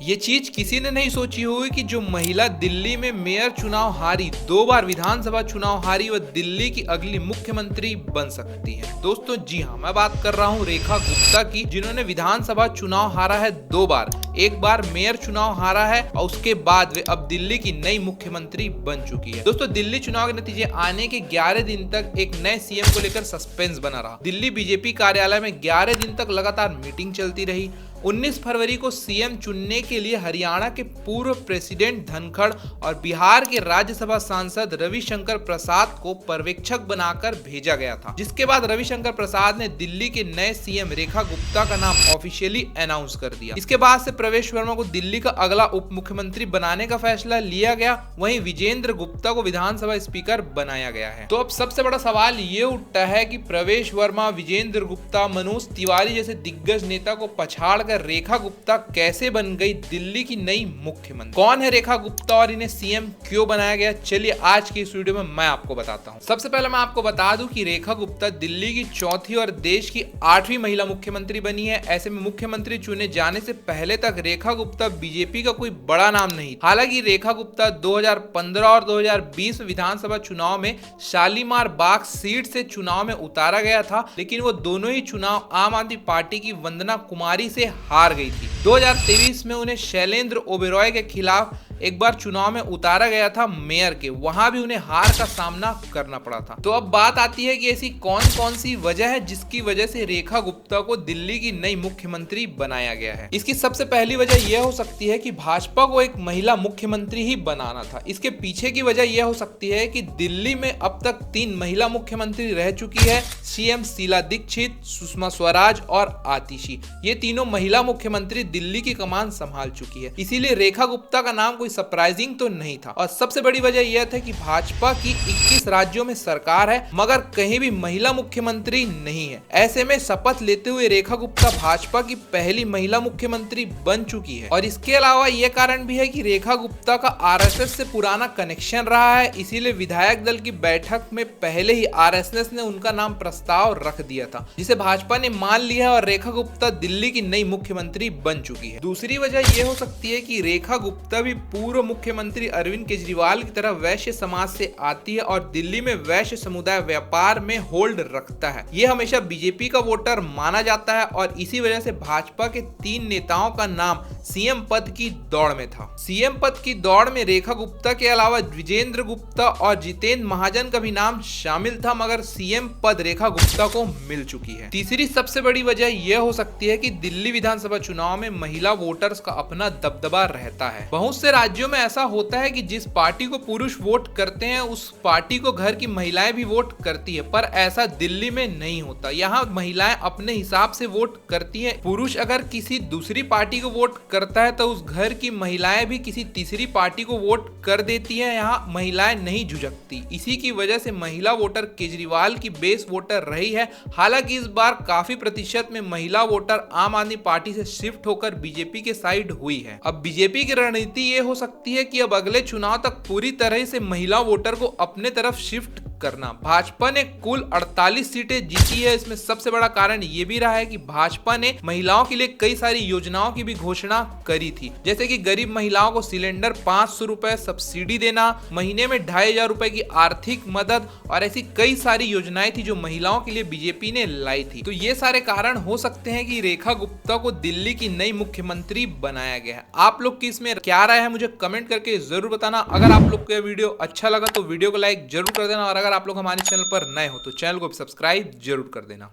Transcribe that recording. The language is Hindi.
ये चीज किसी ने नहीं सोची होगी कि जो महिला दिल्ली में मेयर चुनाव हारी, 2 बार विधानसभा चुनाव हारी, वह दिल्ली की अगली मुख्यमंत्री बन सकती है। दोस्तों जी हाँ, मैं बात कर रहा हूँ रेखा गुप्ता की, जिन्होंने विधानसभा चुनाव हारा है 2 बार, 1 बार मेयर चुनाव हारा है और उसके बाद वे अब दिल्ली की नई मुख्यमंत्री बन चुकी है। दोस्तों दिल्ली चुनाव के नतीजे आने के 11 दिन तक एक नए सीएम को लेकर सस्पेंस बना रहा। दिल्ली बीजेपी कार्यालय में 11 दिन तक लगातार मीटिंग चलती रही। 19 फरवरी को सीएम चुनने के लिए हरियाणा के पूर्व प्रेसिडेंट धनखड़ और बिहार के राज्यसभा सांसद रविशंकर प्रसाद को पर्यवेक्षक बनाकर भेजा गया था, जिसके बाद रविशंकर प्रसाद ने दिल्ली के नए सीएम रेखा गुप्ता का नाम ऑफिशियली अनाउंस कर दिया। इसके बाद से प्रवेश वर्मा को दिल्ली का अगला उप मुख्यमंत्री बनाने का फैसला लिया गया। वहीं विजेंद्र गुप्ता को विधानसभा स्पीकर बनाया गया है। तो अब सबसे बड़ा सवाल ये उठता है कि प्रवेश वर्मा, विजेंद्र गुप्ता, मनोज तिवारी जैसे दिग्गज नेता को पछाड़ रेखा गुप्ता कैसे बन गई दिल्ली की नई मुख्यमंत्री? कौन है रेखा गुप्ता और इन्हें सीएम क्यों बनाया गया? चलिए आज की इस वीडियो में मैं आपको बताता हूं। सबसे पहले मैं आपको बता दूं कि रेखा गुप्ता दिल्ली की 4थी और देश की 8वीं महिला मुख्यमंत्री बनी है। ऐसे में मुख्यमंत्री चुने जाने से पहले तक रेखा गुप्ता बीजेपी का कोई बड़ा नाम नहीं। हालांकि रेखा गुप्ता 2015 और 2020 विधानसभा चुनाव में शालीमार बाग सीट से चुनाव में उतारा गया था, लेकिन वो दोनों ही चुनाव आम आदमी पार्टी की वंदना कुमारी से हार गई थी। 2023 में उन्हें शैलेंद्र ओबेरॉय के खिलाफ एक बार चुनाव में उतारा गया था मेयर के, वहां भी उन्हें हार का सामना करना पड़ा था। तो अब बात आती है कि ऐसी कौन कौन सी वजह है जिसकी वजह से रेखा गुप्ता को दिल्ली की नई मुख्यमंत्री बनाया गया है। इसकी सबसे पहली वजह यह हो सकती है कि भाजपा को एक महिला मुख्यमंत्री ही बनाना था। इसके पीछे की वजह यह हो सकती है कि दिल्ली में अब तक 3 महिला मुख्यमंत्री रह चुकी है, सीएम शीला दीक्षित, सुषमा स्वराज और आतिशी। ये तीनों महिला मुख्यमंत्री दिल्ली की कमान संभाल चुकी है, इसीलिए रेखा गुप्ता का नाम कोई सरप्राइजिंग तो नहीं था। और सबसे बड़ी वजह यह था कि भाजपा की 21 राज्यों में सरकार है, मगर कहीं भी महिला मुख्यमंत्री नहीं है। ऐसे में शपथ लेते हुए रेखा गुप्ता भाजपा की पहली महिला मुख्यमंत्री बन चुकी है। और इसके अलावा यह कारण भी है कि रेखा गुप्ता का आरएसएस से पुराना कनेक्शन रहा है, इसीलिए विधायक दल की बैठक में पहले ही आरएसएस ने उनका नाम प्रस्ताव रख दिया था, जिसे भाजपा ने मान लिया है और रेखा गुप्ता दिल्ली की नई मुख्यमंत्री बन चुकी है। दूसरी वजह यह हो सकती है कि रेखा गुप्ता भी पूर्व मुख्यमंत्री अरविंद केजरीवाल की तरह वैश्य समाज से आती है और दिल्ली में वैश्य समुदाय व्यापार में होल्ड रखता है। यह हमेशा बीजेपी का वोटर माना जाता है और इसी वजह से भाजपा के 3 नेताओं का नाम सीएम पद की दौड़ में था। सीएम पद की दौड़ में रेखा गुप्ता के अलावा विजेंद्र गुप्ता और जितेंद्र महाजन का भी नाम शामिल था, मगर सीएम पद रेखा गुप्ता को मिल चुकी है। तीसरी सबसे बड़ी वजह यह हो सकती है कि दिल्ली विधानसभा चुनाव में महिला वोटर्स का अपना दबदबा रहता है। बहुत से राज्यों में ऐसा होता है कि जिस पार्टी को पुरुष वोट करते हैं उस पार्टी को घर की महिलाएं भी वोट करती है, पर ऐसा दिल्ली में नहीं होता। यहाँ महिलाएं अपने हिसाब से वोट करती हैं। पुरुष अगर किसी दूसरी पार्टी को वोट करता है तो उस घर की महिलाएं भी किसी तीसरी पार्टी को वोट कर देती हैं। यहाँ महिलाएं नहीं झुझकती। इसी की वजह से महिला वोटर केजरीवाल की बेस वोटर रही है। हालांकि इस बार काफी प्रतिशत में महिला वोटर आम आदमी पार्टी से शिफ्ट होकर बीजेपी के साइड हुई है। अब बीजेपी की रणनीति ये हो सकती है कि अब अगले चुनाव तक पूरी तरह से महिला वोटर को अपने तरफ शिफ्ट करना। भाजपा ने कुल 48 सीटें जीती है। इसमें सबसे बड़ा कारण ये भी रहा है कि भाजपा ने महिलाओं के लिए कई सारी योजनाओं की भी घोषणा करी थी, जैसे कि गरीब महिलाओं को सिलेंडर 500 रुपए सब्सिडी देना, महीने में 2500 रुपए की आर्थिक मदद और ऐसी कई सारी योजनाएं थी जो महिलाओं के लिए बीजेपी ने लाई थी। तो ये सारे कारण हो सकते हैं कि रेखा गुप्ता को दिल्ली की नई मुख्यमंत्री बनाया गया है। आप लोग की इसमें क्या राय है मुझे कमेंट करके जरूर बताना। अगर आप लोग को यह वीडियो अच्छा लगा तो वीडियो को लाइक जरूर कर देना और अगर आप लोग हमारे चैनल पर नए हो तो चैनल को सब्सक्राइब जरूर कर देना।